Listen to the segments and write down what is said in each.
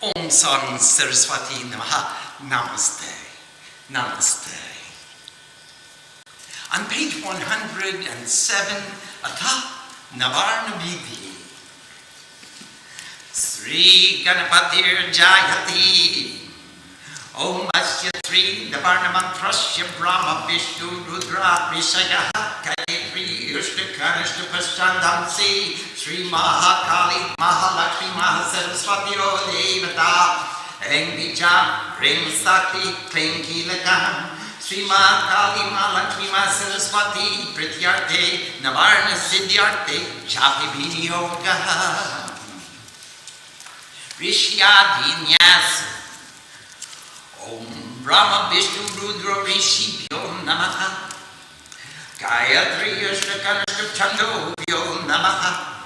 Om Sang Saraswati Namaha. Namaste. Namaste. On page 107, Atha, Navarna Vidhih. Sri Ganapatir Jayati. Om Asya Sri Navarna Mantrasya Brahma Vishnu Rudra Vishaya Gayatri Ushtakanishta Paschandamsi Sri Mahakali Mahalakshmi Mahasaraswati Devata Engbijam Hrim Sakti Klim Kilakam Sri Mahakali Mahalakshmi Mahasaraswati Prityarte Navarna Siddhyarte Chapi Vinyoga Rishyadi Nyasas Om Brahma Vishnu Rudra Rishibhyo Namaha Gayatri Ushtakanishta Chandobhyo Namaha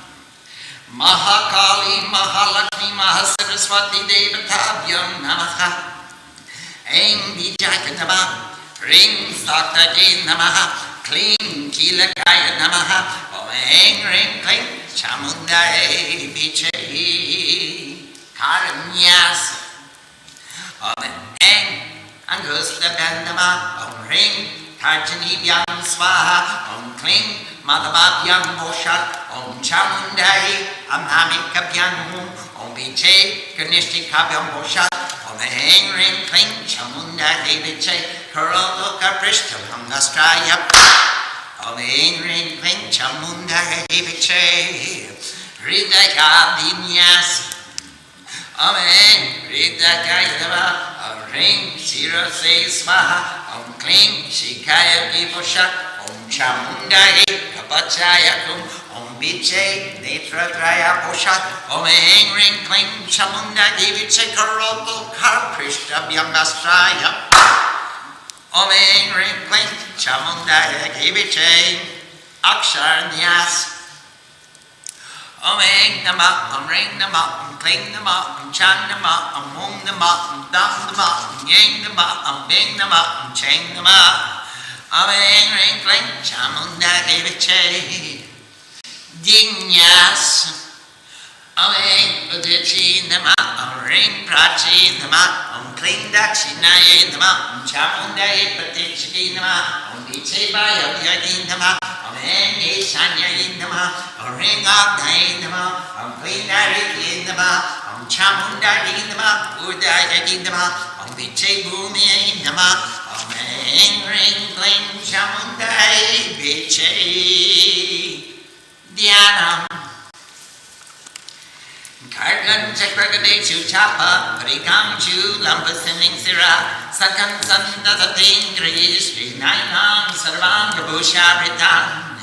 Mahakali Mahalakshmi Mahasaraswati Devatabhyo Namaha Aim Vijaya Namaha Hrim Saktate Namaha Klim Kilakaya Namaha Om Aim Hrim Klim Camundayai Vicce Karanyasa Om Angusta Bandama, Om Hrim, Tarjanibhyam Swaha, Om Klim, Madhavabhyam Boshat, Om Camundayai, Amhamikabhyam, Om Vicce, Ganishtikabhyam Boshat, Om Hrim Klim, Camundayai Vicce, Karoloka Prishtabham Nastraya, Om Hrim Klim, Camundayai Vicce, Hridaya Nyasas. Amen. Hridakaya Om Hrim Shirase Swaha Om Klim Shikaya Vibhosha Om Camundayai Kapachaya Om Vicce Netratraya Boshat Om Hrim Klim Camundayai Vicce Karoto Karprishtabhyam Nastraya Om Hrim Klim Camundayai Vicce Akshar Nyasas Om Namah Om Ring Namah Kling Namah, Chan Namah, Mum Namah, Dam Namah, Yang Namah, Bing Namah, Cheng Namah, Amen, Ring Kling, Camundayai Vicce, Dinyas, Amen, Udichi Namah, Ring Prachi Namah, Kling Dakshinayai Namah, Camundayai Patichiki Namah, Vicce Bhayabhyadi Namah, Amen, Ishanyai Namah, Ring Agnai Namah, Kling Nariki Namah, Camundayai Namah, Udayai Namah, Vicce Bhumiyai Namah, Amen, Ring Kling Camundayai Vicce Dhyanam Kargan Chakragadechu Chapa, Parikam Chu Lampasiming Sira, Sakam Santasating Grishri Nainam Sarvanga Bhushabritam,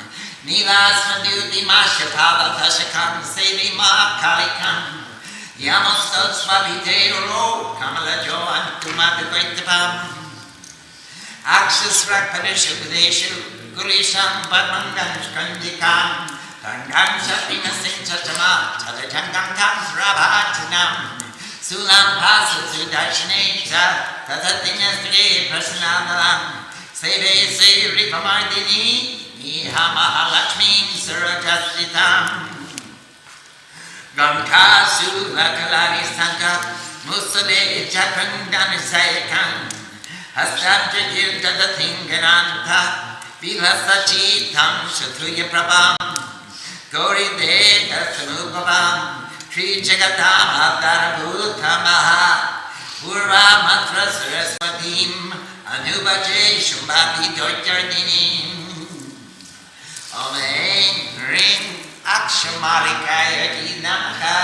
Nilas Maduti Mashapala Tashakam Sevi Makalikam, Yamostot Swabite Ro, Kamala Jo Antumatapam, Akshas Rakpadeshu Gudeshu, Gurisham Padmangan Skandikam, Tangam Shatima Sinchachama, Tadatangam Tam Srabatanam, Sulam Pasa Sudarshaneta, Tatatinastri Prasanamalam, Seve Se Ripamardini, Niha Mahalakshmi Surajasitam, Gamka Sulakalari Sanka, Musade Jakandana Sayakan, Hastabjakir Tatatingananta, Vilasachitam Shatruya Prabham, Gauri Deta Sanubhavam, Sri Jagatam Avtarabhutamaha, Purva Matra Saraswatim, Anubaje Shumbhapi Dojjardinim, Amen, Ring Akshamarikaya Namaha,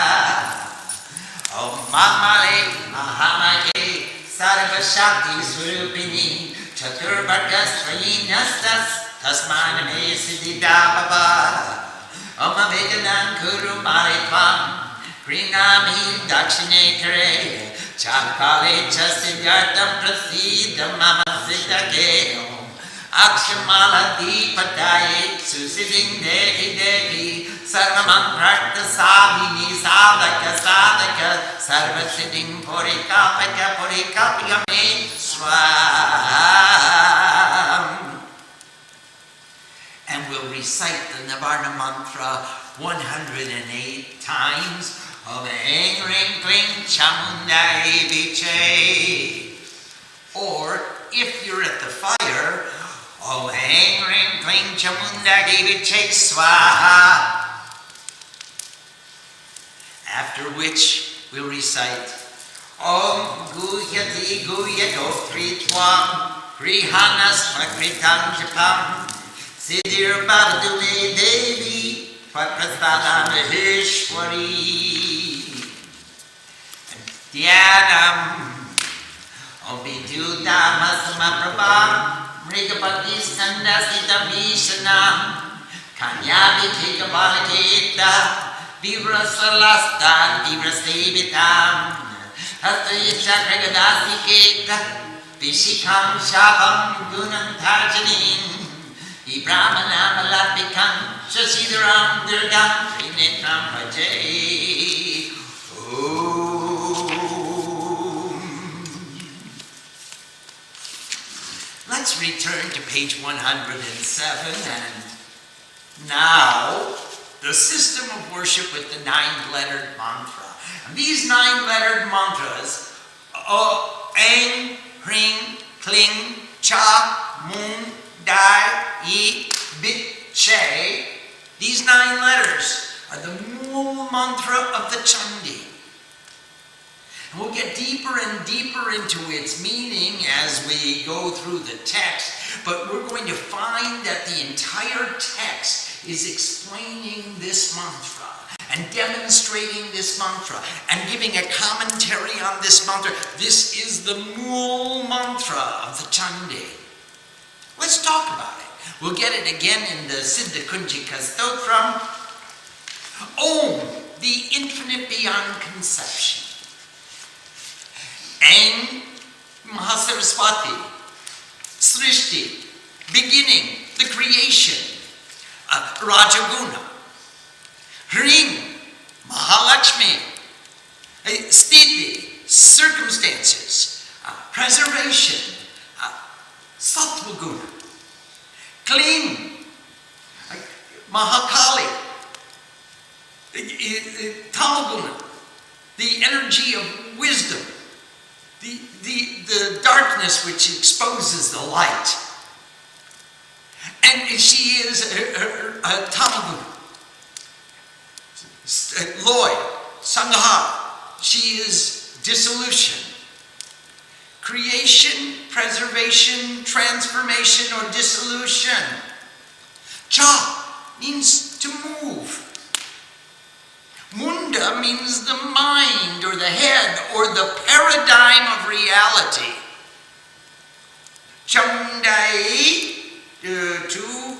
Om Mamale Mahamaje Sarvashakti Surupini, Chaturvargasvayi Nyasas, Tasmaname Siddhidabhava, Om Vedanam Kuru Maritvam, Krinami Dakshinekare, Chakale Chasidyartam Prasidam Mama Siddhake, Akshamala Dipataye, Susiding Dehi Dehi, Sarvamantrartha Sadhini Sadhaka Sadhaka, Sarvasiddhing Porikapaka Porikapyame Swam. And we'll recite the Navarna mantra 108 times. Om Hrim Klim Camundayai Vicce. Or, if you're at the fire, Om Hrim Klim Camundayai Vicce Swaha. After which we'll recite Om Guhyati Guyyato Tritvam Grihanas Prakritam Japam Siddhir Bhavadume Devi Pakrastana Maheshwari Dhyanam Om Vidyudhamasama Prabham Mrigapati Skandasita Vishanam Kanyavitika Balaketa Vivrasalastan Vivrasevitam Hastayishakragadasiketa Vishikam Shapam Gunam Tarjanin Ibrahmanam Alatvikam Shasidaram Dirgam Trinitram Bhaje Let's return to page 107 and now the system of worship with the 9-lettered mantra. And these 9-lettered mantras, Aim, Hrim, Klim, Cha, Mun, Dai, Yi, Vicce, these 9 letters are the moola mantra of the Chandi. And we'll get deeper and deeper into its meaning as we go through the text, but we're going to find that the entire text is explaining this mantra and demonstrating this mantra and giving a commentary on this mantra. This is the moola mantra of the Chandi. Let's talk about it. We'll get it again in the Siddha Kunjika Stotram. Om, the infinite beyond conception. Aim, Mahasaraswati, Srishti, beginning, the creation. Rajaguna, Hrim, Mahalakshmi, Sthiti, circumstances, preservation, Sattvaguna, Klim, Mahakali, Tamaguna, the energy of wisdom, the darkness which exposes the light. And she is Tamaguna. Lloyd, Sangha, she is dissolution. Creation, preservation, transformation, or dissolution. Cha means to move. Munda means the mind, or the head, or the paradigm of reality. Camundayai, to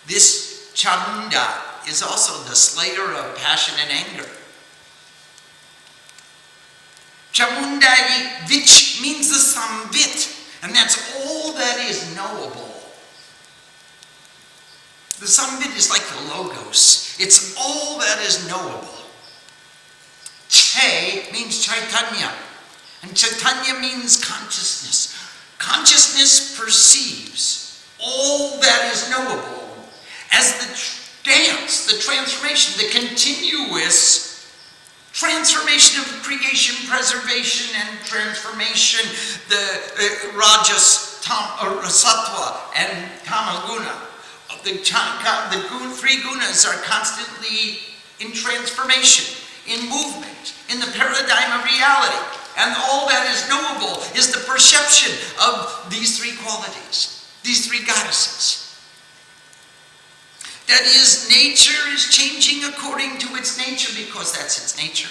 this Chanda is also the slayer of passion and anger. Camundayai Vicce means the samvit, and that's all that is knowable. The samvit is like the logos. It's all that is knowable. Che means Chaitanya, and Chaitanya means consciousness. Consciousness perceives all that is knowable as the dance, the transformation, the continuous transformation of creation, preservation, and transformation, the rajas, sattva, and tamaguna. The 3 gunas are constantly in transformation, in movement, in the paradigm of reality. And all that is knowable is the perception of these 3 qualities, these 3 goddesses. That is, nature is changing according to its nature because that's its nature.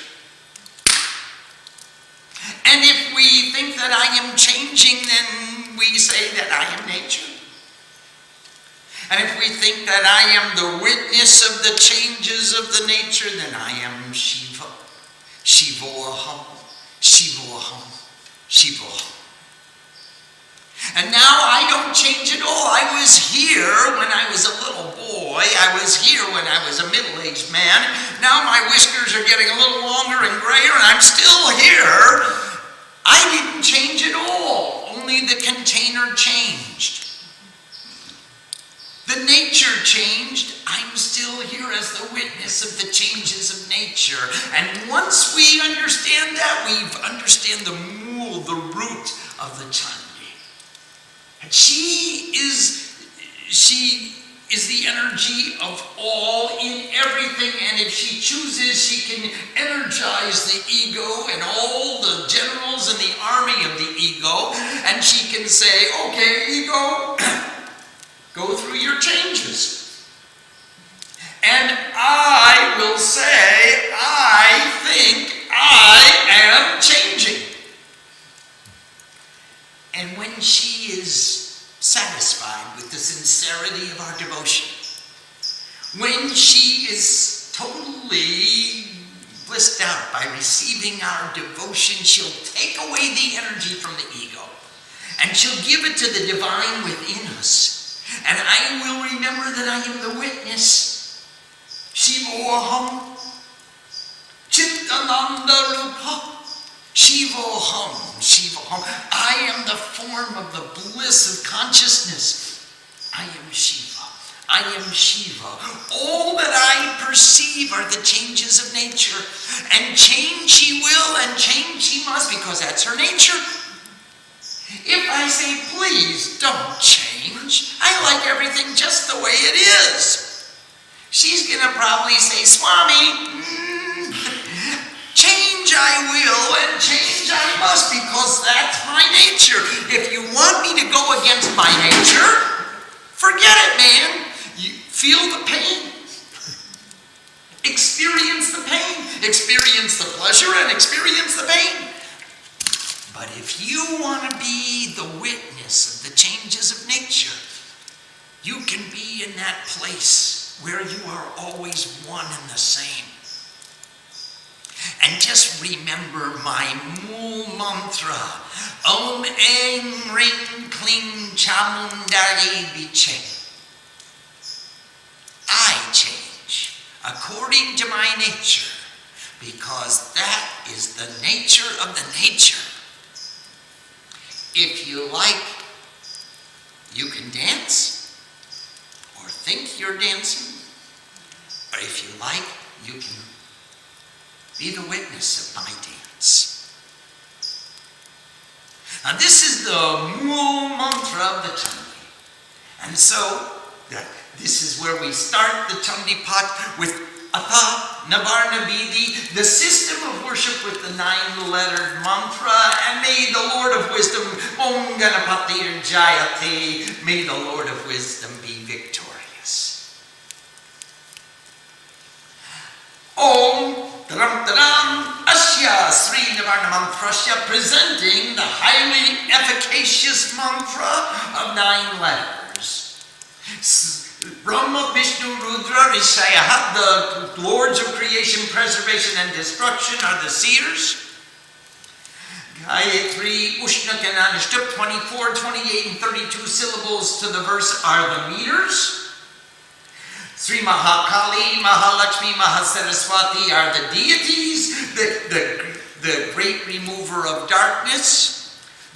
And if we think that I am changing, then we say that I am nature. And if we think that I am the witness of the changes of the nature, then I am Shiva. Shivoaham, Shivoaham, Shivoaham. And now I don't change at all. I was here when I was a little boy. I was here when I was a middle-aged man. Now my whiskers are getting a little longer and grayer, and I'm still here. I didn't change at all. Only the container changed. The nature changed. I'm still here as the witness of the changes of nature. nature. And once we understand that, we understand the mool, the root of the Chandi. And she is the energy of all in everything, and if she chooses, she can energize the ego and all the generals in the army of the ego, and she can say, okay, ego, go through your changes. And I will say, I think I am changing. And when she is satisfied with the sincerity of our devotion, when she is totally blissed out by receiving our devotion, she'll take away the energy from the ego and she'll give it to the divine within us. And I will remember that I am the witness. Shivoham Chittananda Rupa. Shivoham, Shivoham. I am the form of the bliss of consciousness. I am Shiva. I am Shiva. All that I perceive are the changes of nature. And change she will and change she must, because that's her nature. If I say, please don't change, I like everything just the way it is, she's going to probably say, Swami, change I will and change I must, because that's my nature. If you want me to go against my nature, forget it, man. You feel the pain. Experience the pain. Experience the pleasure and experience the pain. But if you want to be the witness of the changes of nature, you can be in that place where you are always one and the same. And just remember my mool mantra. Om Aim Ring Klim Camundayai Vicce. I change according to my nature, because that is the nature of the nature. If you like, you can dance or think you're dancing, or if you like, you can be the witness of my dance. Now this is the mool mantra of the Chandi. And so, this is where we start the Chandi Pat with Atha, Navarna Vidhih, the system of worship with the 9-lettered mantra, and may the Lord of Wisdom, Om Ganapati Jayate, may the Lord of Wisdom be victorious. Om Taram Taram Asya Sri Navarna Mantrasya, presenting the highly efficacious mantra of 9 letters. Brahma, Vishnu, Rudra, Rishayahat, the lords of creation, preservation, and destruction, are the seers. Gayatri, Ushna, Kananishta, 24, 28, and 32 syllables to the verse are the meters. Sri Mahakali, Mahalakshmi, Mahasaraswati are the deities, the great remover of darkness,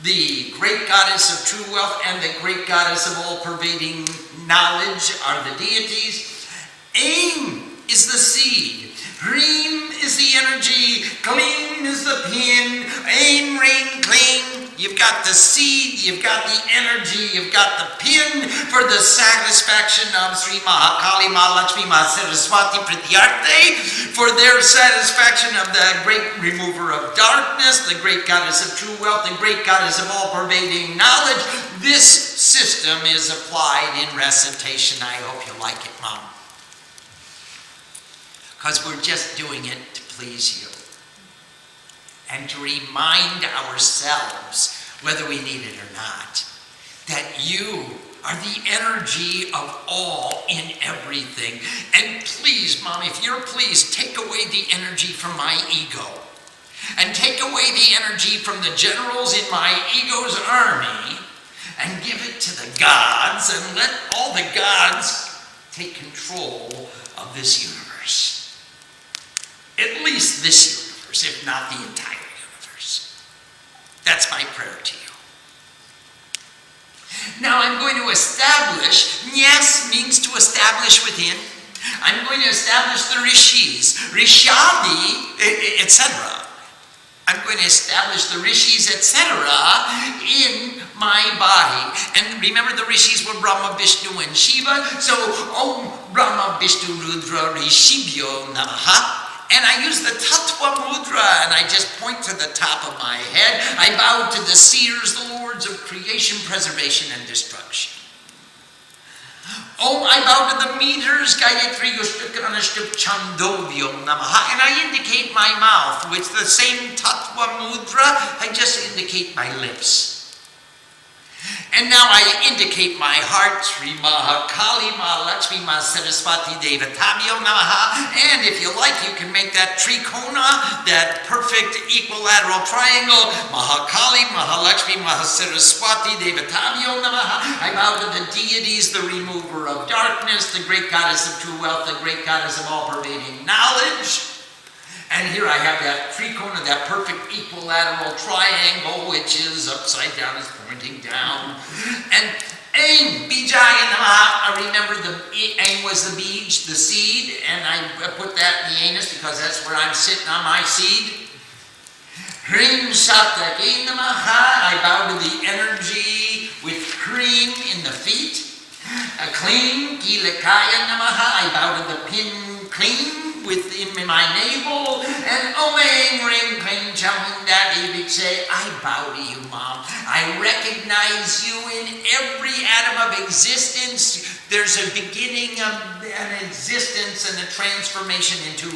the great goddess of true wealth, and the great goddess of all-pervading knowledge are the deities. Aim is the seed. Hrim is the energy. Klim is the pin. Aim, ring, cling. You've got the seed, you've got the energy, you've got the pin for the satisfaction of Sri Mahakali, Mahalakshmi, Mahasaraswati, Pratyarte, for their satisfaction of the great remover of darkness, the great goddess of true wealth, the great goddess of all-pervading knowledge. This system is applied in recitation. I hope you like it, Mom. Because we're just doing it to please you. And to remind ourselves, whether we need it or not, that you are the energy of all in everything. And please, Mom, if you're pleased, take away the energy from my ego. And take away the energy from the generals in my ego's army and give it to the gods, and let all the gods take control of this universe. At least this universe, if not the entire universe. That's my prayer to you. Now I'm going to establish. Nyas means to establish within. I'm going to establish the rishis, rishyadi, etc. I'm going to establish the rishis, etc. in my body. And remember, the rishis were Brahma, Vishnu, and Shiva. So, Om Brahma, Vishnu, Rudra, Rishibhyo Namaha. And I use the Tattva Mudra, and I just point to the top of my head. I bow to the seers, the lords of creation, preservation, and destruction. Om, I bow to the meters, Gayatri, Yushtikranashtup, Chandovyo Namaha, and I indicate my mouth with the same Tattva Mudra. I just indicate my lips. And now I indicate my heart, Sri Maha Kali Ma Lakshmi Ma Saraswati Devatabhyo Namaha. And if you like, you can make that trikona, that perfect equilateral triangle, Maha Kali, Maha Lakshmi, Maha Saraswati Devatabhyo Namaha. I bow to the deities, the remover of darkness, the great goddess of true wealth, the great goddess of all-pervading knowledge. And here I have that trikona, that perfect equilateral triangle, which is upside down, is pointing down. And Aim, Bijaya Namaha, I remember the Aim was the beej, the seed, and I put that in the anus because that's where I'm sitting on my seed. Hrim Satake Namaha, I bow to the energy with Hrim in the feet. Klim, Kilakaya Namaha, I bow to the pin Klim within my navel, and Omeng Ring Kling Camundayai Vicce, I bow to you, Mom. I recognize you in every atom of existence. There's a beginning of an existence and a transformation into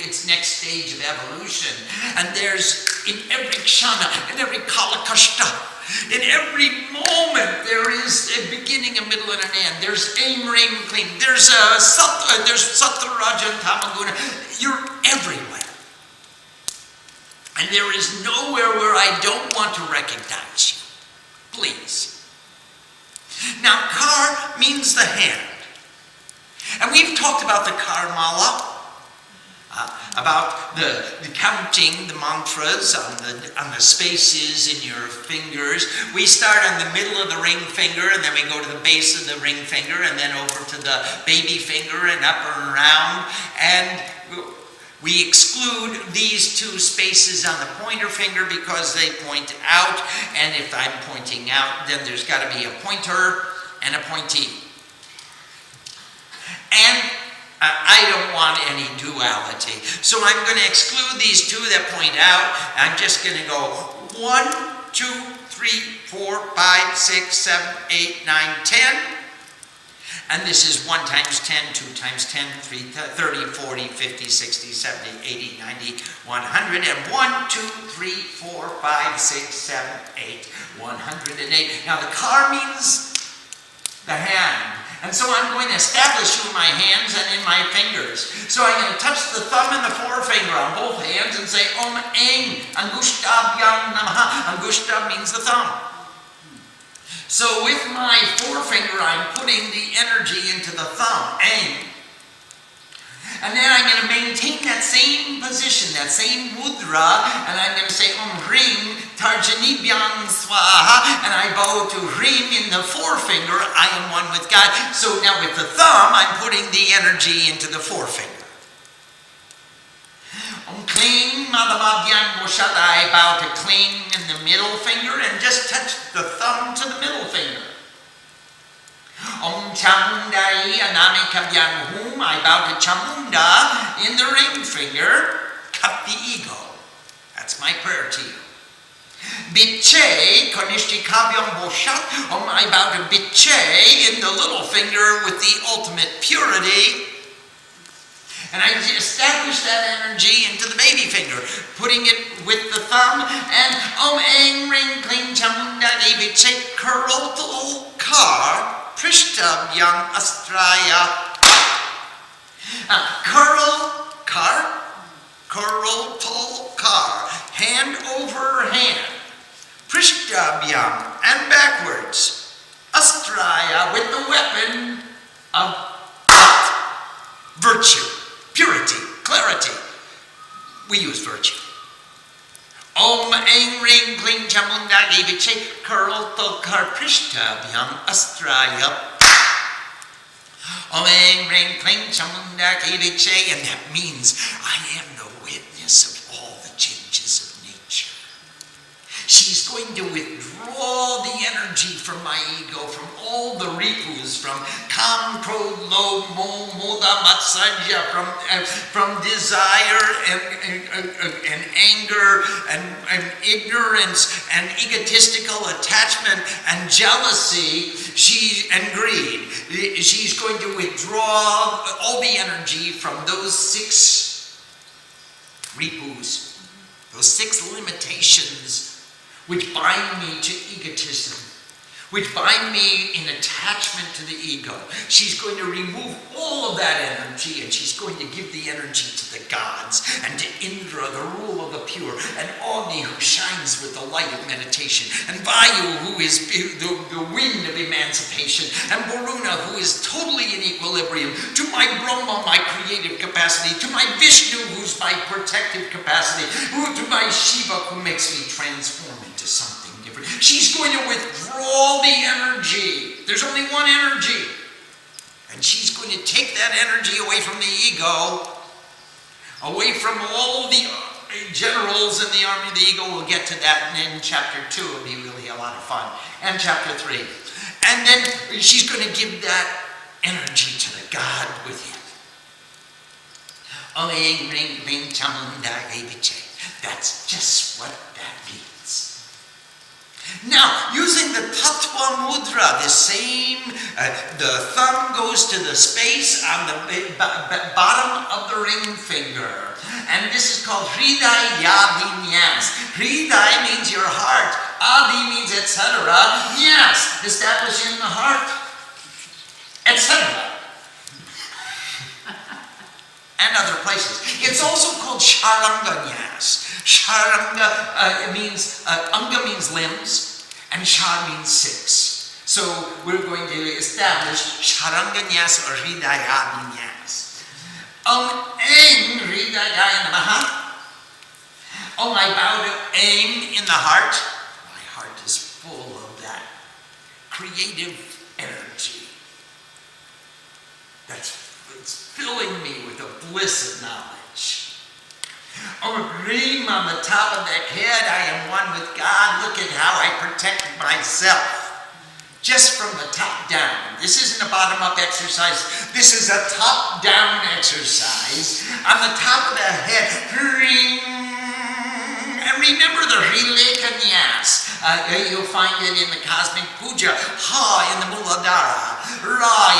its next stage of evolution. And there's in every kshana, in every kalakashta, in every moment, there is a beginning, a middle, and an end. There's Aim, Ring, Klim. There's Sattva, Raja, and Tamaguna. You're everywhere. And there is nowhere where I don't want to recognize you. Please. Now, kar means the hand. And we've talked about the kar mala. About the counting the mantras on the spaces in your fingers. We start on the middle of the ring finger, and then we go to the base of the ring finger, and then over to the baby finger, and up and around. And we exclude these two spaces on the pointer finger because they point out, and if I'm pointing out, then there's got to be a pointer and a pointee. And I don't want any duality. So I'm going to exclude these two that point out. I'm just going to go 1, 2, 3, 4, 5, 6, 7, 8, 9, 10. And this is 1 times 10, 2 times 10, 3, 30, 40, 50, 60, 70, 80, 90, 100. And 1, 2, 3, 4, 5, 6, 7, 8, 108. Now the kar means the hand. And so I'm going to establish you in my hands and in my fingers. So I'm going to touch the thumb and the forefinger on both hands and say, Om Aim, Angushtabhyam Namaha. Angushta means the thumb. So with my forefinger, I'm putting the energy into the thumb, Aim. And then I'm going to maintain that same position, that same mudra, and I'm going to say Om Hrim Tarjanibhyam Swaha, and I bow to Hrim in the forefinger. I am one with God. So now with the thumb, I'm putting the energy into the forefinger. Om Klim Madhamadhyam Moshada, I bow to Klim in the middle finger and just touch the thumb to the middle finger. Om Camundayai Anami Kavyam Hum, I bow to Chamunda in the ring finger, cut the ego. That's my prayer to you. Vicce Kanishti Kavyam Boshat, I bow to Vicce in the little finger with the ultimate purity. And I establish that energy into the baby finger, putting it with the thumb, and Om Aim Ring Kling Camundayai Vicce Karotal Kar Prishtabhyam Astraya. Karotal Kar, hand over hand. Prishtabhyam, and backwards. Astraya, with the weapon of virtue, purity, clarity. We use virtue. Om Aim Ring Kling Camundayai Vicce Karotal Kar Prishtabhyam Astraya. Om Eng Ring Kling Camundayai Vicce, and that means I am the witness of all the changes of nature. She's going to withdraw the energy from my ego, from all the ripus, from kam, krodh, lobh, moh, moola, matsarya, from desire and anger and ignorance and egotistical attachment and jealousy and greed. She's going to withdraw all the energy from those 6 ripus, those 6 limitations which bind me to egotism, which bind me in attachment to the ego. She's going to remove all of that energy, and she's going to give the energy to the gods and to Indra, the rule of the pure, and Agni, who shines with the light of meditation, and Vayu, who is the wind of emancipation, and Varuna, who is totally in equilibrium, to my Brahma, my creative capacity, to my Vishnu, who's my protective capacity, to my Shiva, who makes me transform into something different. She's going to withdraw the energy. There's only one energy. And she's going to take that energy away from the ego, away from all the generals in the army of the ego. We'll get to that in chapter 2. It'll be really a lot of fun. And chapter 3. And then she's going to give that energy to the God within. That's just what that means. Now, using the tattva mudra, the same, the thumb goes to the space on the bottom of the ring finger. And this is called Hridaya Nyas. Hridaya means your heart. Adi means etc. Nyas, establishing the heart, etc. And other places. It's also called Sharanga Nyas. Sharanga means, Anga means limbs, and Shar means 6. So we're going to establish Sharanga Nyas or Hridaya Nyas. Eng Hridaya Namaha. I bow to Eng in the heart. My heart is full of that creative energy. It's filling me with a bliss of knowledge. Hrim, on the top of that head, I am one with God. Look at how I protect myself. Just from the top down. This isn't a bottom-up exercise. This is a top-down exercise. On the top of the head, Hrim. And remember the Hrileka Nyas. You'll find it in the cosmic puja. Ha in the Muladhara. Ra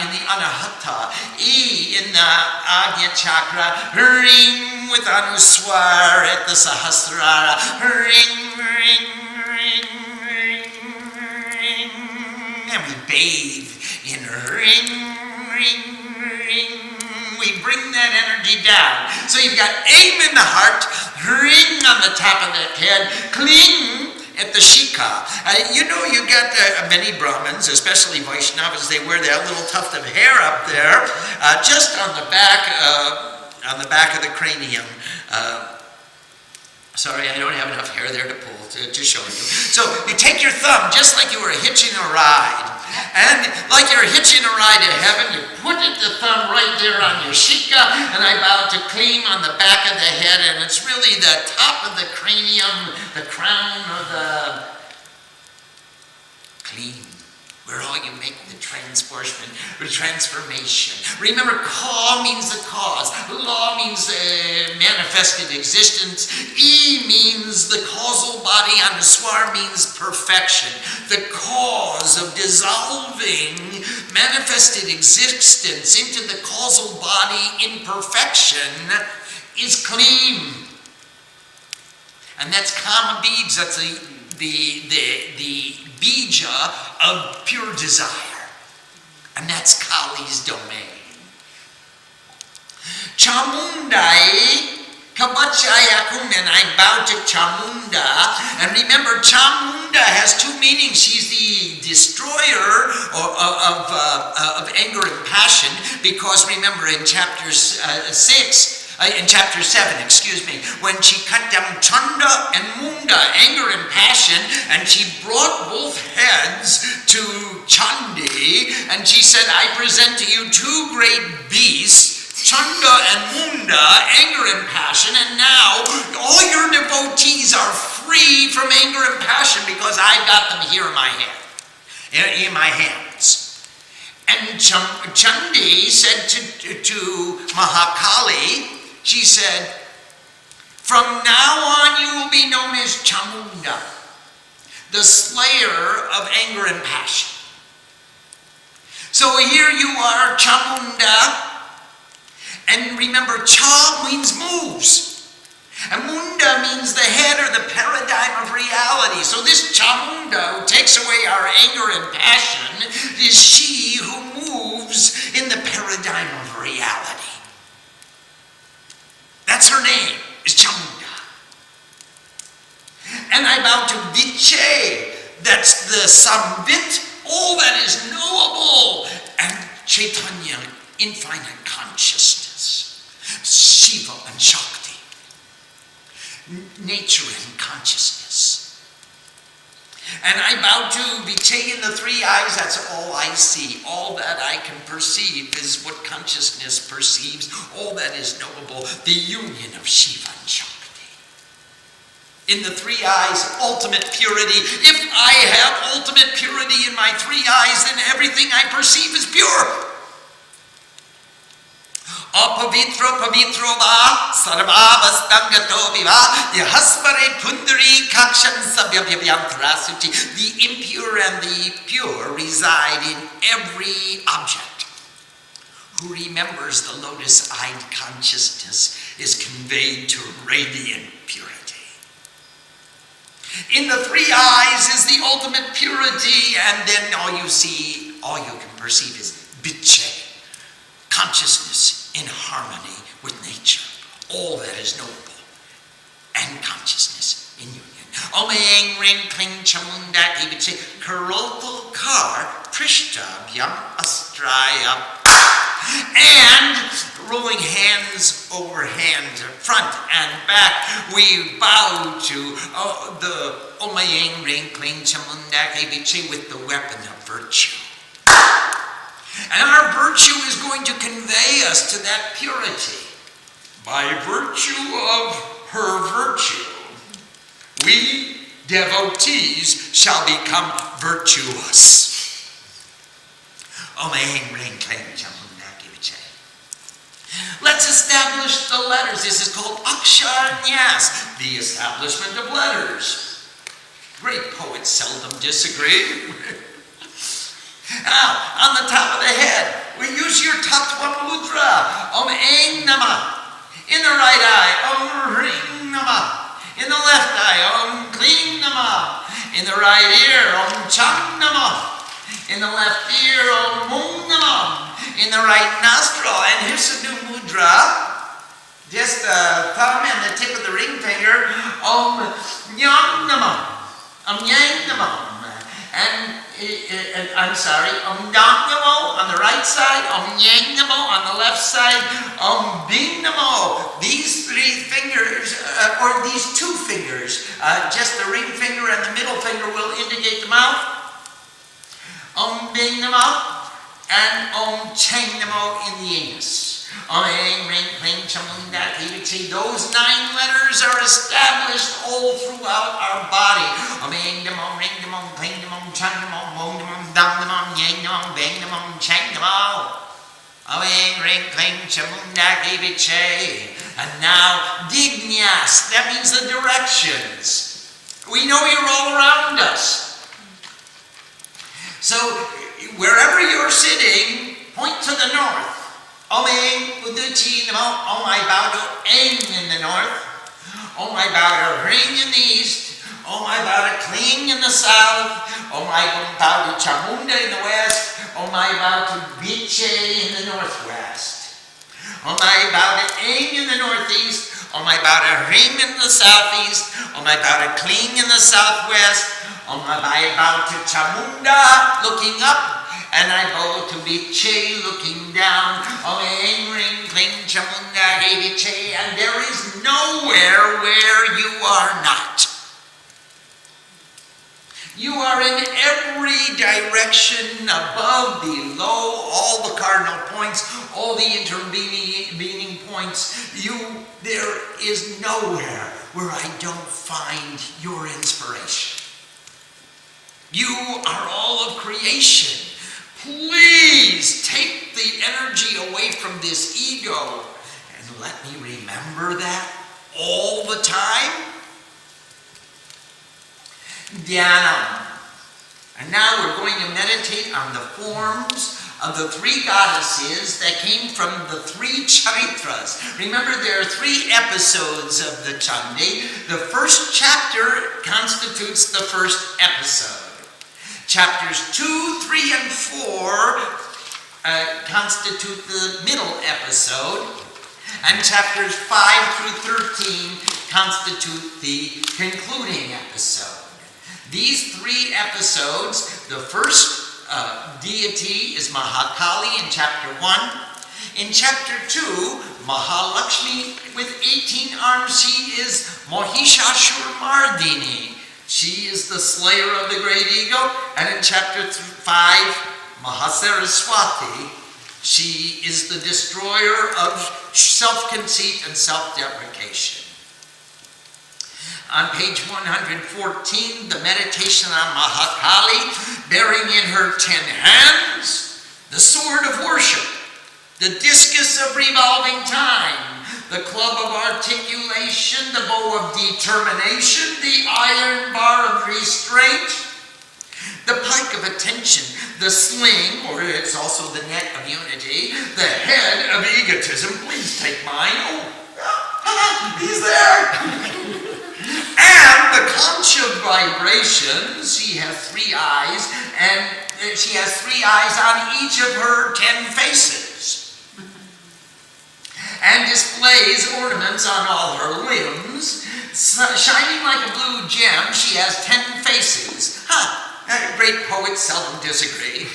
in the Anahata. E in the Agnya Chakra. Ring with Anuswar at the Sahasrara. Ring, ring, ring, ring, ring. And we bathe in ring, ring, ring. We bring that energy down. So you've got aim in the heart, ring on the top of that head, Klim at the shika. You got many Brahmins, especially Vaishnavas, they wear that little tuft of hair up there, just on the back of the cranium. Sorry, I don't have enough hair there to pull to show you. So you take your thumb, just like you were hitching a ride. And like you're hitching a ride to heaven, you put the thumb right there on your shika, and I bow to Klim on the back of the head, and it's really the top of the cranium, the crown of the Klim, where all you make the transformation. Remember, ka means the cause, la means manifested existence, e means the causal body, and swar means perfection. The cause of dissolving manifested existence into the causal body in perfection is Klim. And that's kama beads, that's the bija of pure desire. And that's Kali's domain. Camundayai, Kabachaya and I bow to Camunda. And remember, Camunda has 2 meanings. She's the destroyer of anger and passion, because remember in chapter 6, in chapter 7, excuse me, when she cut down Chanda and Munda, anger and passion, and she brought both heads to Chandi, and she said, I present to you two great beasts, Chanda and Munda, anger and passion, and now all your devotees are free from anger and passion because I've got them here in my hand, in my hands. And Chandi said to Mahakali, she said, from now on you will be known as Chamunda, the slayer of anger and passion. So here you are, Chamunda, and remember, Cha means moves. And Munda means the head or the paradigm of reality. So this Chamunda who takes away our anger and passion is she who moves in the paradigm of reality. That's her name, is Chamunda. And I bow to Vicce, that's the Samvit, all that is knowable, and Chaitanya, infinite consciousness, Shiva and Shakti, nature and consciousness. And I bow to Vicce in the three eyes, that's all I see. All that I can perceive is what consciousness perceives, all that is knowable, the union of Shiva and Shakti. In the three eyes, ultimate purity. If I have ultimate purity in my three eyes, then everything I perceive is pure. Apavitro pavitro va sarvavastangato viva yahaspare pundari kakshan sabhyabhyantarasuti. The impure and the pure reside in every object. Who remembers the lotus-eyed consciousness is conveyed to radiant purity. In the three eyes is the ultimate purity, and then all you see, all you can perceive is Vicce, consciousness in harmony with nature, all that is knowable, and consciousness in union. Om Eng Ring Kling Camundayai Vicce Karotol Kar Prishta Vyam Astraya. And rolling hands over hand, front and back, we bow to the Om Eng Ring Kling Camundayai Vicce with the weapon of virtue. And our virtue is going to convey us to that purity. By virtue of her virtue, we devotees shall become virtuous. Let's establish the letters. This is called Akshar Nyas, the establishment of letters. Great poets seldom disagree. Now, on the top of the head, we use your Tattva Mudra. Om Eng Namah. In the right eye, Om Hrim Namah. In the left eye, Om Klim Namah. In the right ear, Om Chang Namah. In the left ear, Om Mum Namah. In the right nostril, and here's a new mudra. Just the thumb and the tip of the ring finger, Om Nyam Namah. Om Yang Namah. And I'm sorry, Om Dam Namo on the right side, Om Yang Namo on the left side, Om Bing Namo. These three fingers, or these two fingers, just the ring finger and the middle finger will indicate the mouth. Om Bing Namo and Om Chang Namo in the anus. Om Eng Ring Kling Camundayai Vicce. Those 9 letters are established all throughout our body. Om Eng Namo, Ring Namo, Kling Namo, Chang Namo, Mom Namo, Dam Namo, Yang Namo, Bang Namo, Chang Namo. Om Eng Ring Kling Camundayai Vicce. And now Dignyas, that means the directions. We know you're all around us. So wherever you're sitting, point to the north. Om Eng Uduchi Namo, Om I bow to Eng in the north, Om I bow to Ring in the east, Om I bow to Kling in the south, Om I bow to Chamunda in the west, Om I bow to Vicce in the northwest, Om I bow to Eng in the northeast, Om I bow to Hrim in the southeast, Om I bow to Kling in the southwest, Om I bow to Chamunda looking up, and I bow to Vicce looking down. Ring, Klim, Camundayai, Vicce, and there is nowhere where you are not. You are in every direction, above, below, all the cardinal points, all the intervening points. There is nowhere where I don't find your inspiration. You are all of creation. Please take the energy away from this ego and let me remember that all the time. Dhyanam. And now we're going to meditate on the forms of the three goddesses that came from the three charitras. Remember, there are three episodes of the Chandi. The first chapter constitutes the first episode. Chapters 2, 3, and 4 constitute the middle episode. And chapters 5 through 13 constitute the concluding episode. These three episodes, the first deity is Mahakali in chapter 1. In chapter 2, Mahalakshmi with 18 arms, she is Mahishashurmardini. She is the slayer of the great ego. And in chapter 5, Mahasaraswati, she is the destroyer of self-conceit and self-deprecation. On page 114, the meditation on Mahakali, bearing in her 10 hands the sword of worship, the discus of revolving time, the club of articulation, the bow of determination, the iron bar of restraint, the pike of attention, the sling, or it's also the net of unity, the head of egotism. Please take mine. Oh, he's there. And the conch of vibrations, she has 3 eyes, and she has 3 eyes on each of her 10 faces. And displays ornaments on all her limbs. Shining like a blue gem, she has 10 faces. Great poets seldom disagree.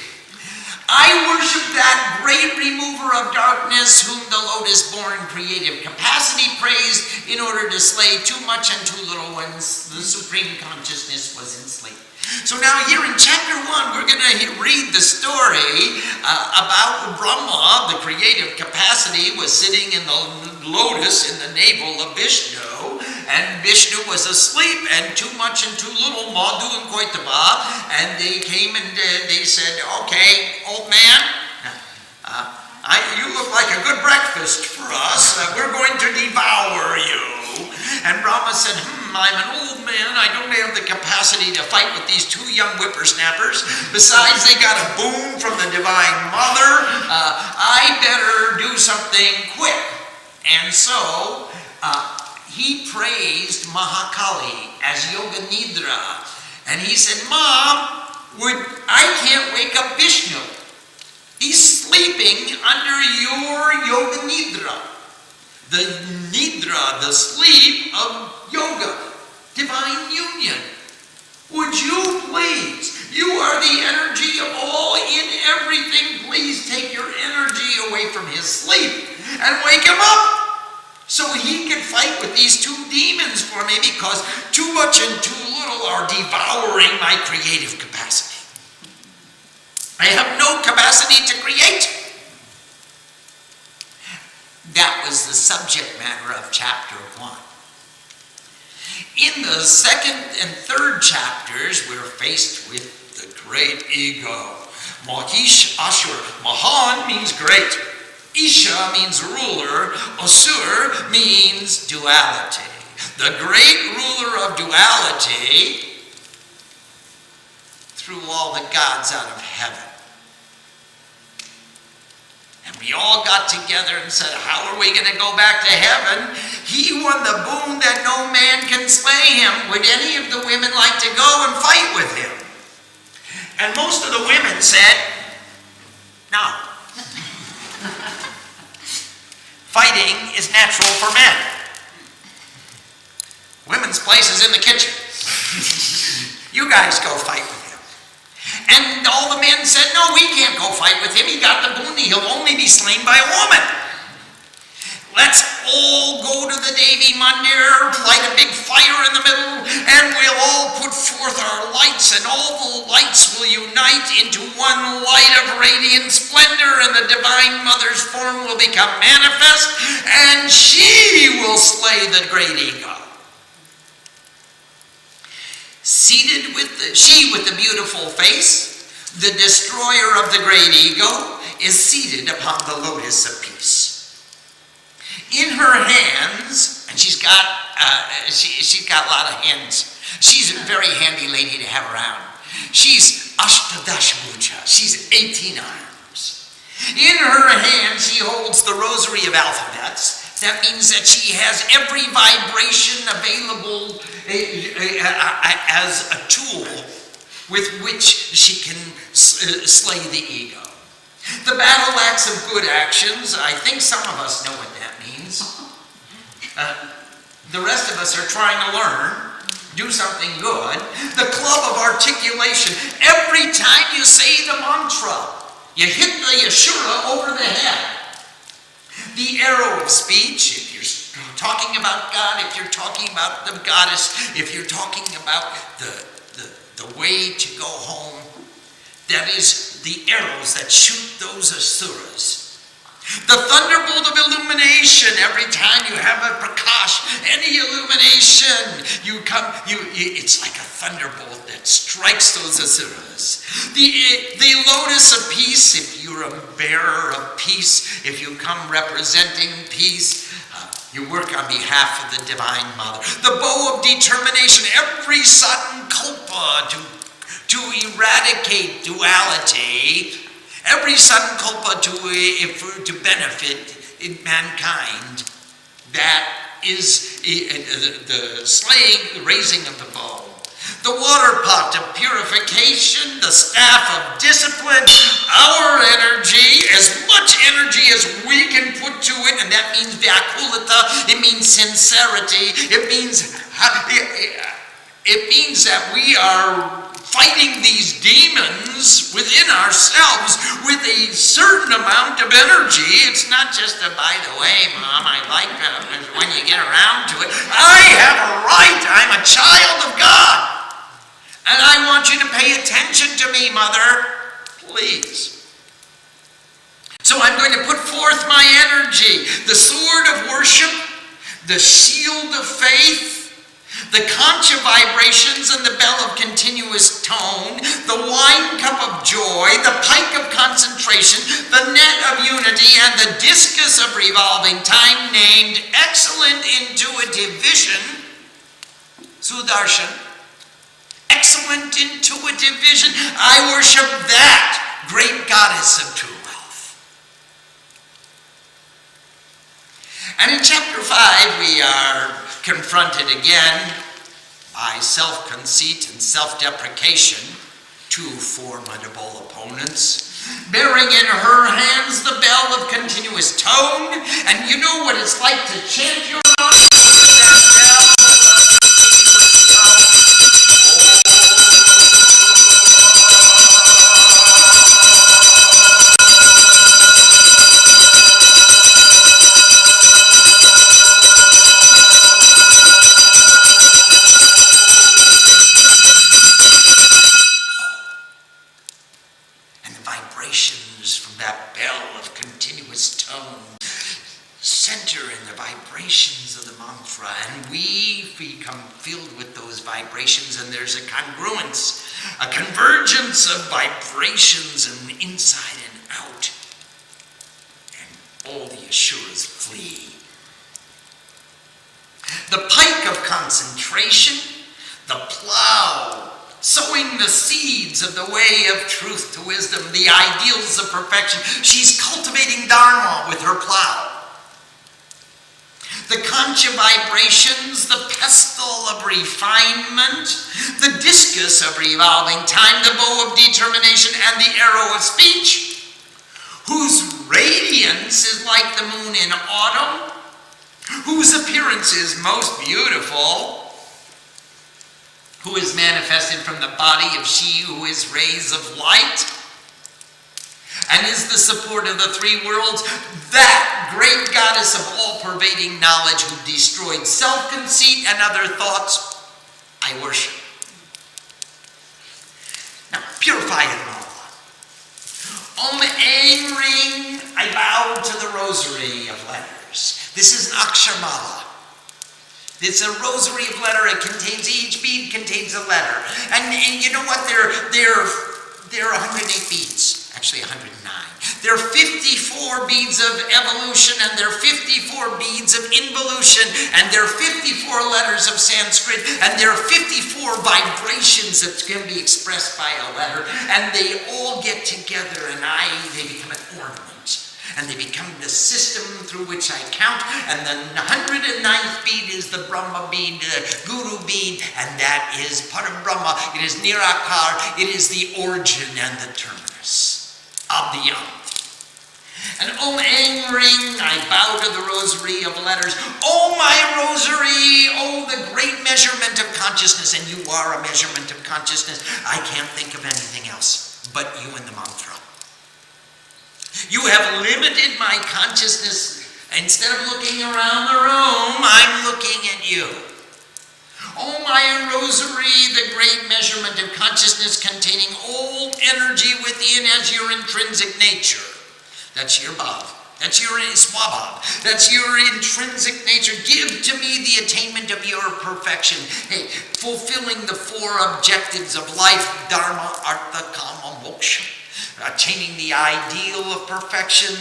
I worship that great remover of darkness, whom the lotus-born creative capacity praised in order to slay too much and too little when the supreme consciousness was in sleep. So now here in chapter 1, we're going to read the story about Brahma. The creative capacity was sitting in the lotus in the navel of Vishnu, and Vishnu was asleep, and too much and too little, Madhu and Koitaba, and they came and they said, okay, old man, you look like a good breakfast for us. We're going to devour you. And Brahma said, I'm an old man. I don't have the capacity to fight with these 2 young whippersnappers. Besides, they got a boon from the Divine Mother. I better do something quick. And so he praised Mahakali as Yoga Nidra. And he said, Mom, I can't wake up Vishnu. He's sleeping under your Yoga Nidra. The Nidra, the sleep of yoga, divine union. Would you please? You are the energy of all in everything. Please take your energy away from his sleep and wake him up so he can fight with these 2 demons for me, because too much and too little are devouring my creative capacity. I have no capacity to create. That was the subject matter of chapter 1. In the 2nd and 3rd chapters, we're faced with the great ego. Mahish Ashur. Mahan means great. Isha means ruler. Asur means duality. The great ruler of duality threw all the gods out of heaven. And we all got together and said, how are we going to go back to heaven? He won the boon that no man can slay him. Would any of the women like to go and fight with him? And most of the women said, no. Fighting is natural for men. Women's place is in the kitchen. You guys go fight with him. And all the men said, no, we can't go fight with him. He got the boon. He'll only be slain by a woman. Let's all go to the Devi Mandir, light a big fire in the middle, and we'll all put forth our lights, and all the lights will unite into one light of radiant splendor, and the Divine Mother's form will become manifest, and she will slay the great ego. Seated she with the beautiful face, the destroyer of the great ego, is seated upon the lotus of peace. In her hands, and she's got a lot of hands. She's a very handy lady to have around. She's Ashtadash Bhuja. She's 18 arms. In her hand, she holds the rosary of alphabets. That means that she has every vibration available as a tool with which she can slay the ego. The battle axe of good actions, I think some of us know what that means. The rest of us are trying to learn, do something good. The club of articulation. Every time you say the mantra, you hit the Yeshura over the head. The arrow of speech, if you're talking about God, if you're talking about the goddess, if you're talking about the way to go home, that is the arrows that shoot those asuras. The thunderbolt of illumination, every time you have a prakash, any illumination, it's like a thunderbolt that strikes those asuras. The lotus of peace, if you're a bearer of peace, if you come representing peace, you work on behalf of the Divine Mother. The bow of determination, every sudden kulpa to eradicate duality, every sankalpa to benefit mankind. That is the slaying, the raising of the bow. The water pot of purification, the staff of discipline, our energy, as much energy as we can put to it, and that means vyakulata, it means sincerity, it means that we are fighting these demons within ourselves with a certain amount of energy. It's not just a, by the way, Mom, I like when you get around to it. I have a right. I'm a child of God. And I want you to pay attention to me, Mother. Please. So I'm going to put forth my energy. The sword of worship, the shield of faith, the concha vibrations and the bell of continuous tone, the wine cup of joy, the pike of concentration, the net of unity, and the discus of revolving time, named excellent intuitive vision, Sudarshan. Excellent intuitive vision. I worship that great goddess of true wealth. And in chapter 5, we are confronted again by self-conceit and self-deprecation, two formidable opponents, bearing in her hands the bell of continuous tone. And you know what it's like to chant your mantras with that bell of continuous tone. And there's a congruence, a convergence of vibrations and inside and out, and all the Asuras flee. The pike of concentration, the plow, sowing the seeds of the way of truth to wisdom, the ideals of perfection. She's cultivating Dharma with her plow. The concha vibrations, the pestle of refinement, the discus of revolving time, the bow of determination, and the arrow of speech, whose radiance is like the moon in autumn, whose appearance is most beautiful, who is manifested from the body of she who is rays of light, and is the support of the three worlds, that great goddess of all-pervading knowledge who destroyed self-conceit and other thoughts, I worship. Now, purify it all. Om Aim Ring, I bow to the rosary of letters. This is an akshamala. It's a rosary of letter. It contains, each bead contains a letter. And you know what? There are 108 beads. Actually 109. There are 54 beads of evolution, and there are 54 beads of involution, and there are 54 letters of Sanskrit, and there are 54 vibrations that can be expressed by a letter, and they all get together, and they become an ornament. And they become the system through which I count. And the 109th bead is the Brahma bead, the Guru bead, and that is Parabrahma. It is Nirakar. It is the origin and the terminus of the Yam. And Om Aim Ring, I bow to the rosary of letters. Oh, my rosary, oh, the great measurement of consciousness. And you are a measurement of consciousness. I can't think of anything else but you and the mantra. You have limited my consciousness. Instead of looking around the room, I'm looking at you. Oh, my rosary, the great measurement of consciousness containing all energy within as your intrinsic nature. That's your bhav. That's your swabhav. That's your intrinsic nature. Give to me the attainment of your perfection. Hey, fulfilling the four objectives of life, dharma, artha, kama, moksha. Attaining the ideal of perfection,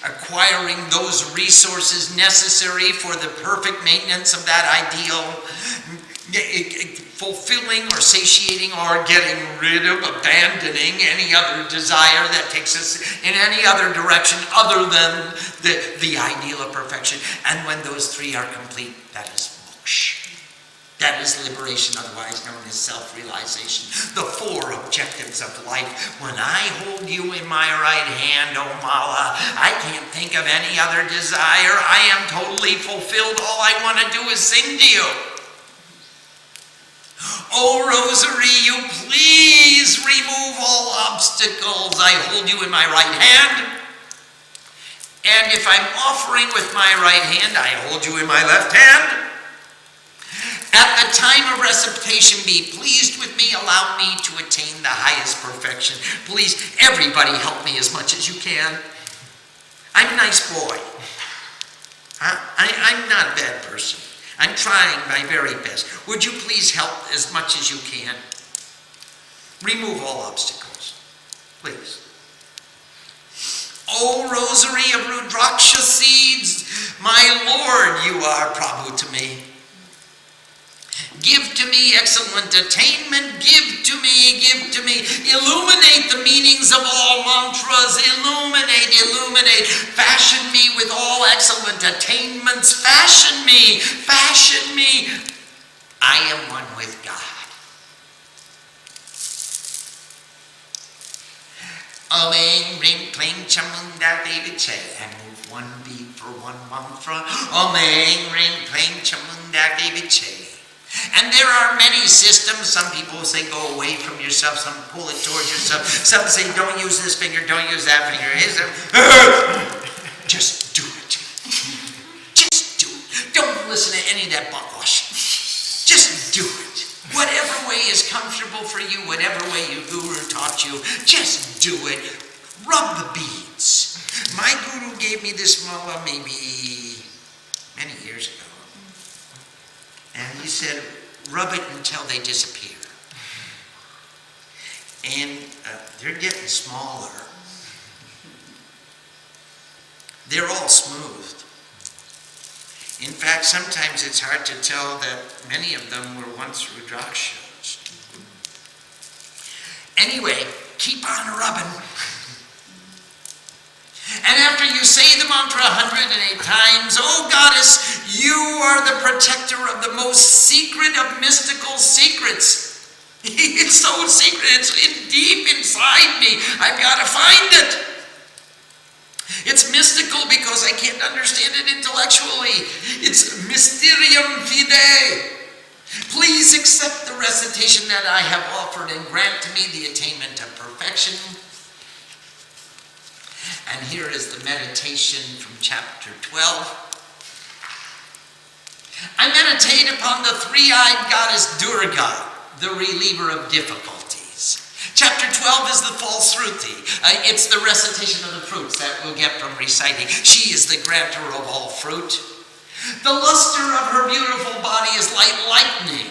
acquiring those resources necessary for the perfect maintenance of that ideal, fulfilling or satiating or getting rid of, abandoning any other desire that takes us in any other direction other than the ideal of perfection. And when those three are complete, that is moksha. That is liberation, otherwise known as self-realization. The four objectives of life. When I hold you in my right hand, oh Mala, I can't think of any other desire. I am totally fulfilled. All I want to do is sing to you. Oh Rosary, you please remove all obstacles. I hold you in my right hand. And if I'm offering with my right hand, I hold you in my left hand. At the time of recitation, be pleased with me. Allow me to attain the highest perfection. Please, everybody help me as much as you can. I'm a nice boy. I'm not a bad person. I'm trying my very best. Would you please help as much as you can? Remove all obstacles, please. O Rosary of Rudraksha seeds, my Lord, you are Prabhu to me. Give to me excellent attainment, give to me, illuminate the meanings of all mantras, illuminate, fashion me with all excellent attainments, fashion me, I am one with God. Om Aim Ring Klim Camundayai Vicce. I move one bead for one mantra. Om Aim Ring Klim Camundayai Vicce. And there are many systems. Some people say go away from yourself, some pull it towards yourself, some say don't use this finger, don't use that finger. Just do it. Just do it. Don't listen to any of that buckwash. Just do it. Whatever way is comfortable for you, whatever way your guru taught you, just do it. Rub the beads. My guru gave me this moola maybe many years ago. And he said, rub it until they disappear. And they're getting smaller. They're all smoothed. In fact, sometimes it's hard to tell that many of them were once Rudrakshas. Anyway, keep on rubbing. And after you say the mantra 108 times, oh goddess, you are the protector of the most secret of mystical secrets. It's so secret, it's deep inside me. I've got to find it. It's mystical because I can't understand it intellectually. It's mysterium fide. Please accept the recitation that I have offered and grant to me the attainment of perfection. And here is the meditation from chapter 12. I meditate upon the three-eyed goddess Durga, the reliever of difficulties. Chapter 12 is the Falsruti. It's the recitation of the fruits that we'll get from reciting. She is the granter of all fruit. The luster of her beautiful body is like lightning.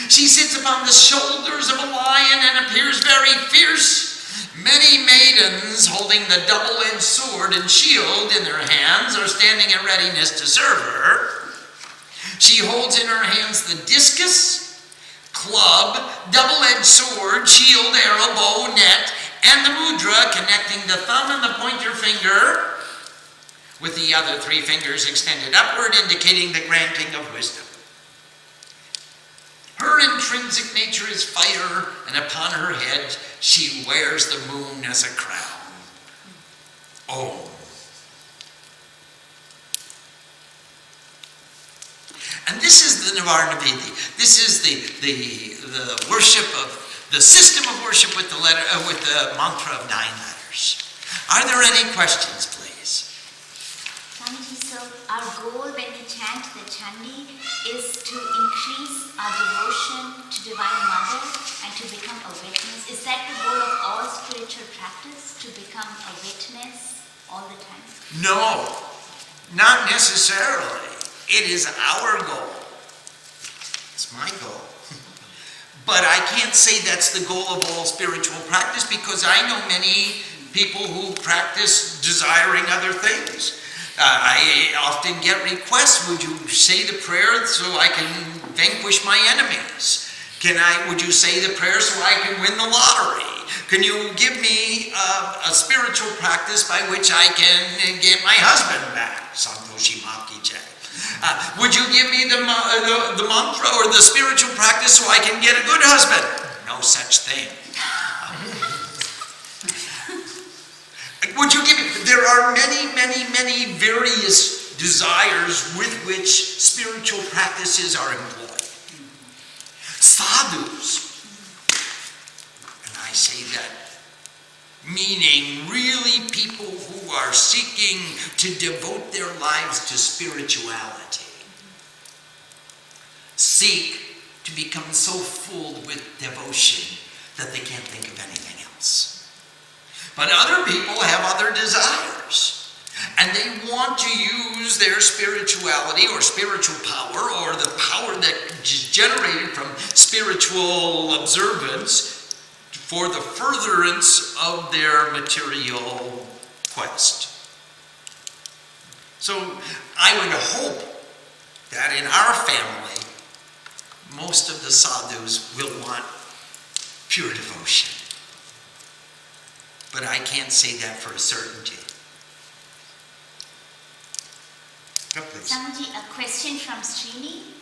She sits upon the shoulders of a lion and appears very fierce. Many maidens holding the double-edged sword and shield in their hands are standing in readiness to serve her. She holds in her hands the discus, club, double-edged sword, shield, arrow, bow, net, and the mudra connecting the thumb and the pointer finger with the other three fingers extended upward, indicating the granting of wisdom. Her intrinsic nature is fire, and upon her head she wears the moon as a crown. Om. And this is the Navarna Vidhih. This is the worship of the system of worship with the mantra of 9 letters. Are there any questions, please? Swamiji, so our goal when we chant the Chandi is to increase our devotion to Divine Mother and to become a witness. Is that the goal of all spiritual practice, to become a witness all the time? No, not necessarily. It is our goal. It's my goal. But I can't say that's the goal of all spiritual practice, because I know many people who practice desiring other things. I often get requests, would you say the prayer so I can vanquish my enemies? Would you say the prayer so I can win the lottery? Can you give me a spiritual practice by which I can get my husband back? Santoshi Maki Jai. Would you give me the mantra or the spiritual practice so I can get a good husband? No such thing. Would you give me? There are many various desires with which spiritual practices are employed. Sadhus, and I say that meaning really people who are seeking to devote their lives to spirituality, seek to become so full with devotion that they can't think of anything else. But other people have other desires, and they want to use their spirituality or spiritual power or the power that is generated from spiritual observance for the furtherance of their material quest. So I would hope that in our family, most of the sadhus will want pure devotion. But I can't say that for a certainty. Go, please. Swamiji, a question from Srini.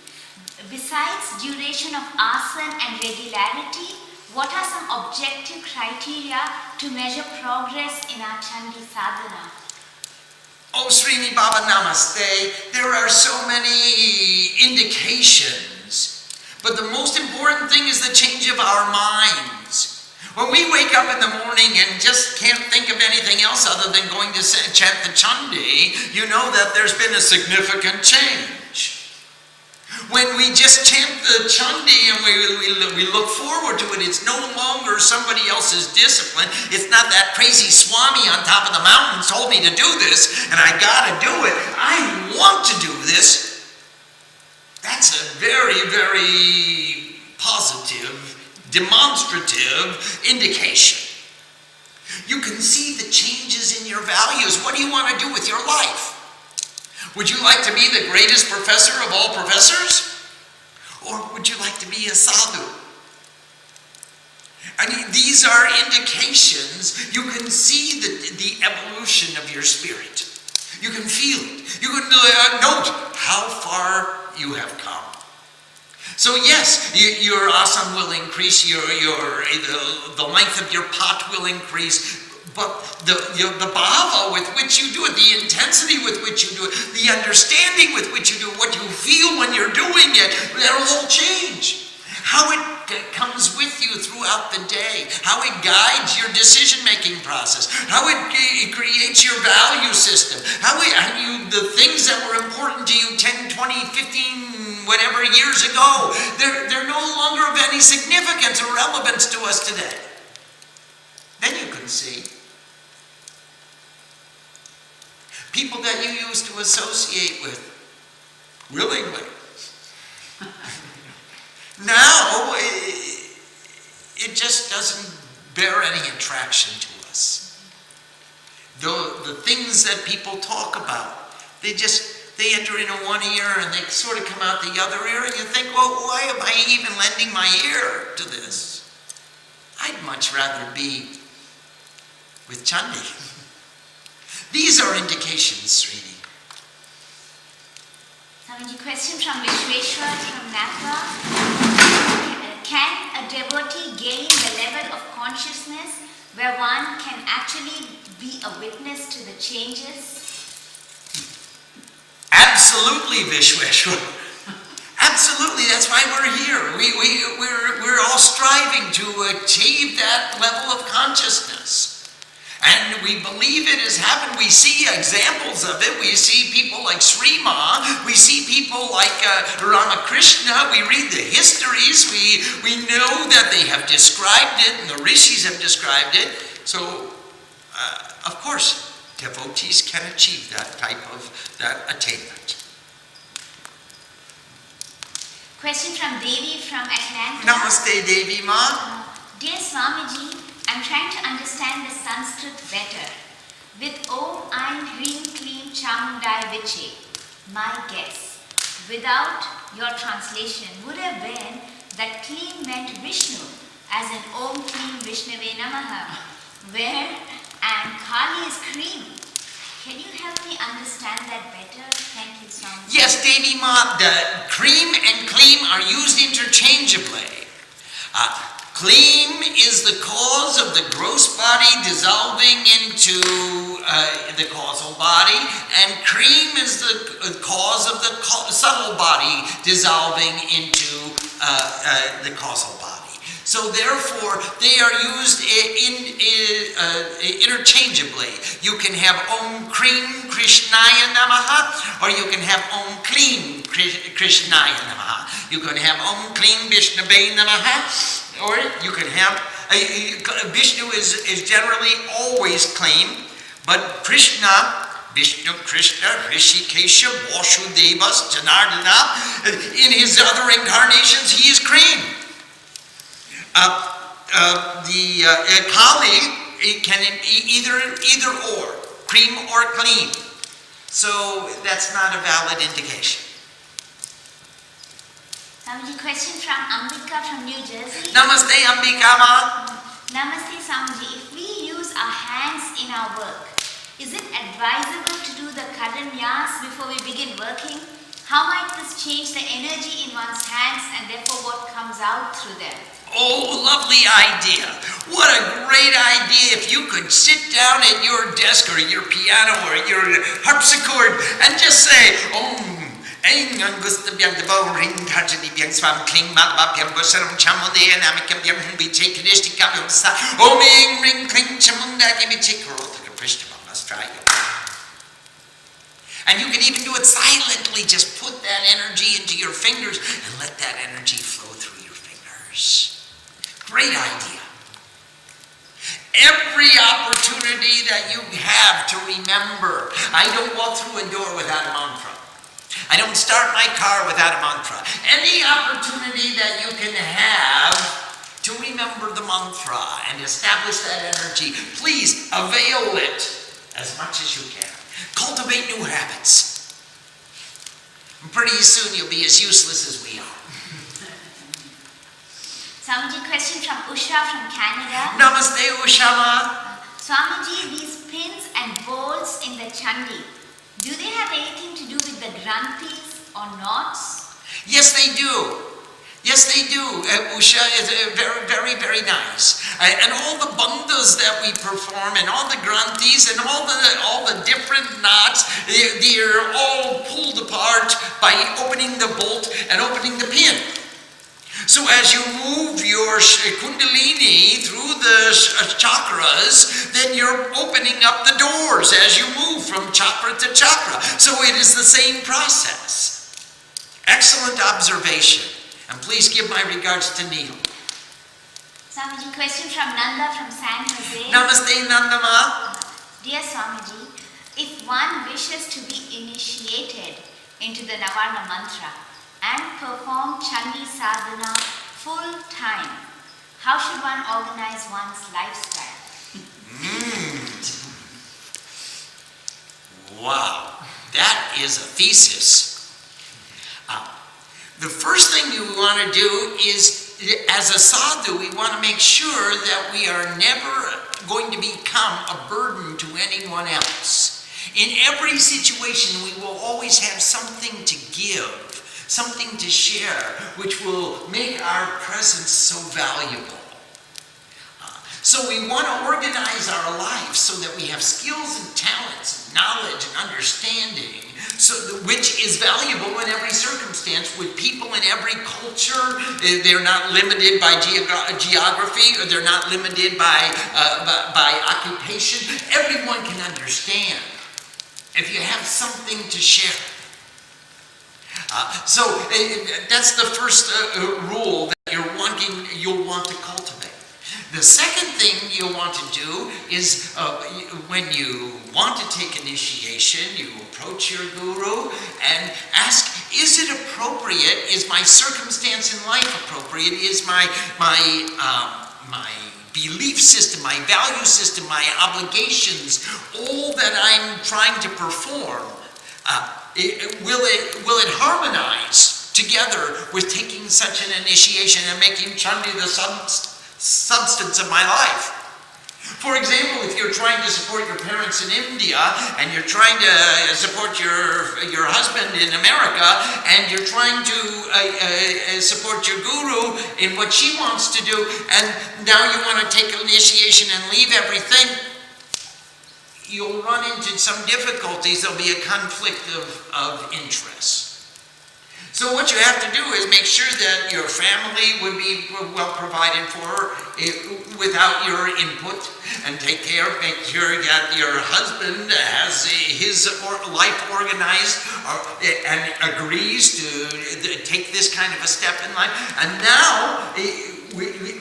Besides duration of asana and regularity, what are some objective criteria to measure progress in our Chandi sadhana? Oh, Srini Baba Namaste. There are so many indications, but the most important thing is the change of our minds. When we wake up in the morning and just can't think of anything else other than going to chant the Chandi, you know that there's been a significant change. When we just chant the Chandi and we look forward to it, it's no longer somebody else's discipline. It's not that crazy Swami on top of the mountain told me to do this and I gotta do it. I want to do this. That's a very, very positive, demonstrative indication. You can see the changes in your values. What do you want to do with your life? Would you like to be the greatest professor of all professors? Or would you like to be a sadhu? I mean, these are indications. You can see the evolution of your spirit. You can feel it. You can note how far you have come. So yes, your asana will increase, the length of your pot will increase, the bhava with which you do it, the intensity with which you do it, the understanding with which you do it, what you feel when you're doing it, that'll all change. How it comes with you throughout the day, how it guides your decision-making process, how it creates your value system, the things that were important to you 10, 20, 15, whatever years ago, they're no longer of any significance or relevance to us today. Then you can see people that you used to associate with willingly. Now, it just doesn't bear any attraction to us. The things that people talk about, they enter into one ear and they sort of come out the other ear, and you think, well, why am I even lending my ear to this? I'd much rather be with Chandi. These are indications, Srini. Swamiji, question from Vicce from Atha. Can a devotee gain the level of consciousness where one can actually be a witness to the changes? Absolutely, Vishweshwar. Absolutely, that's why we're here. We're all striving to achieve that level of consciousness. And we believe it has happened. We see examples of it. We see people like Srima. We see people like Ramakrishna. We read the histories. We know that they have described it, and the rishis have described it. So, of course, devotees can achieve that type of attainment. Question from Devi from Atlanta. Namaste, Devi Ma. Dear Swamiji, I'm trying to understand the Sanskrit better. With Om, Ain, Hrim, Klim, Camundayai, Vicce, my guess, without your translation, would have been that Klim meant Vishnu, as in Om, Klim, Vishnave Namaha, where and Kali is Krim. Can you help me understand that better? Thank you, Swamiji. Yes, Devi Ma, the Krim and Klim are used interchangeably. Klim is the cause of the gross body dissolving into the causal body, and Krim is the cause of the subtle body dissolving into the causal body. So therefore, they are used interchangeably. You can have Om Krim Krishnaya Namaha, or you can have Om Klim Krishnaya Namaha. You can have Om Klim Vishnave Namaha. Or you can have, Vishnu is generally always Klim, but Krishna, Vishnu, Krishna, Rishikesha, Vasudevas, Janardana, in his other incarnations, he is Klim. Kali, it can either or, Krim or Klim. So that's not a valid indication. Swamiji, question from Ambika from New Jersey. Namaste, Ambika Ma. Namaste, Swamiji. If we use our hands in our work, is it advisable to do the karanyas before we begin working? How might this change the energy in one's hands and therefore what comes out through them? Oh, lovely idea. What a great idea if you could sit down at your desk or your piano or your harpsichord and just say, Eng Angustabhyam Debo Ring Tarjani Byang Swam Kling Malabhyam Busaram Camundayai Namikam Byam Vicce Kadishtikam Sa Om Eng Ring Kling Camundayai Vicce Karotaka Prishtam. Let's try it. And you can even do it silently. Just put that energy into your fingers and let that energy flow through your fingers. Great idea. Every opportunity that you have to remember. I don't walk through a door without a mantra. I don't start my car without a mantra. Any opportunity that you can have to remember the mantra and establish that energy, please avail it as much as you can. Cultivate new habits. And pretty soon you'll be as useless as we are. Swamiji, question from Usha from Canada. Namaste, Ushama. Swamiji, these pins and balls in the Chandi, do they have anything to do with the granthis or knots? Yes, they do. Yes, they do. Usha is very, very, very nice. And all the bandhas that we perform, and all the granthis, and all the different knots, they're all pulled apart by opening the bolt and opening the pin. So as you move your kundalini through the chakras, then you're opening up the doors as you move from chakra to chakra. So it is the same process. Excellent observation. And please give my regards to Neil. Swamiji, question from Nanda from San Jose. Namaste, Nandama. Dear Swamiji, if one wishes to be initiated into the Navarna mantra and perform Chandi sadhana full time, how should one organize one's lifestyle? Wow, that is a thesis. The first thing you want to do is, as a sadhu, we want to make sure that we are never going to become a burden to anyone else. In every situation, we will always have something to give, something to share, which will make our presence so valuable. So we want to organize our lives so that we have skills and talents, and knowledge and understanding, which is valuable in every circumstance, with people in every culture. They're not limited by geography, or they're not limited by occupation. Everyone can understand if you have something to share. So that's the first rule that you'll want to cultivate. The second thing you'll want to do is when you want to take initiation, you approach your guru and ask, is it appropriate? Is my circumstance in life appropriate? Is my belief system, my value system, my obligations, all that I'm trying to perform, will it harmonize together with taking such an initiation and making Chandi the substance of my life? For example, if you're trying to support your parents in India, and you're trying to support your husband in America, and you're trying to support your guru in what she wants to do, and now you want to take initiation and leave everything, you'll run into some difficulties. There'll be a conflict of interest. So what you have to do is make sure that your family would be well provided for without your input, and make sure that your husband has his life organized and agrees to take this kind of a step in life. And now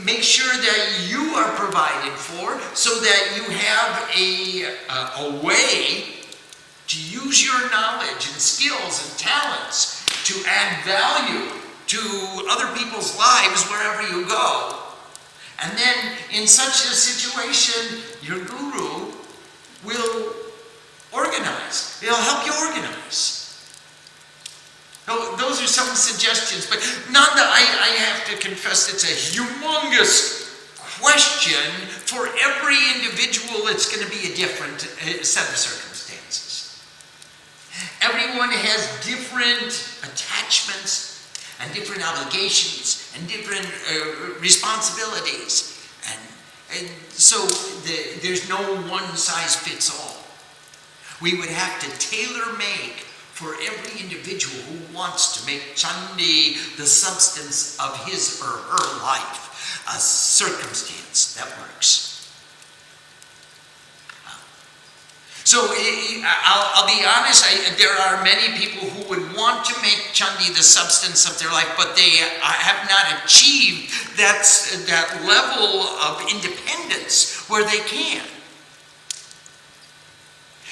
make sure that you are provided for, so that you have a way to use your knowledge and skills and talents to add value to other people's lives wherever you go. And then in such a situation, your guru will organize. He'll help you organize. Those are some suggestions. But Nanda, I have to confess, it's a humongous question. For every individual, it's going to be a different set of circumstances. Everyone has different attachments and different obligations and different responsibilities. And so there's no one size fits all. We would have to tailor-make for every individual who wants to make Chandi the substance of his or her life, a circumstance that works. So I'll be honest, there are many people who would want to make Chandi the substance of their life, but they have not achieved that level of independence where they can.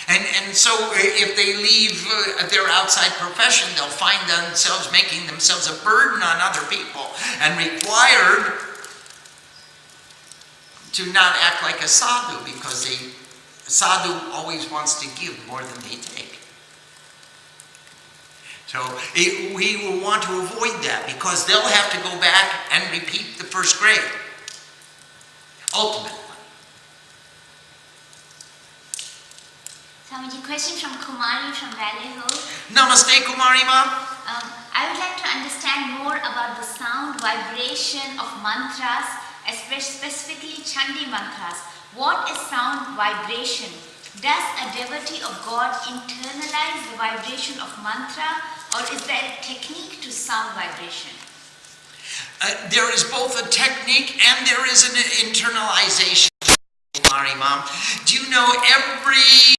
And so if they leave their outside profession, they'll find themselves making themselves a burden on other people and required to not act like a sadhu, because a sadhu always wants to give more than they take. So we will want to avoid that, because they'll have to go back and repeat the first grade, ultimately. Swamiji, question from Kumari from Valley Hill. Namaste, Kumari Ma. I would like to understand more more about the sound vibration of mantras, specifically Chandi mantras. What is sound vibration? Does a devotee of God internalize the vibration of mantra, or is there a technique to sound vibration? There is both a technique and there is an internalization. Mom, do you know every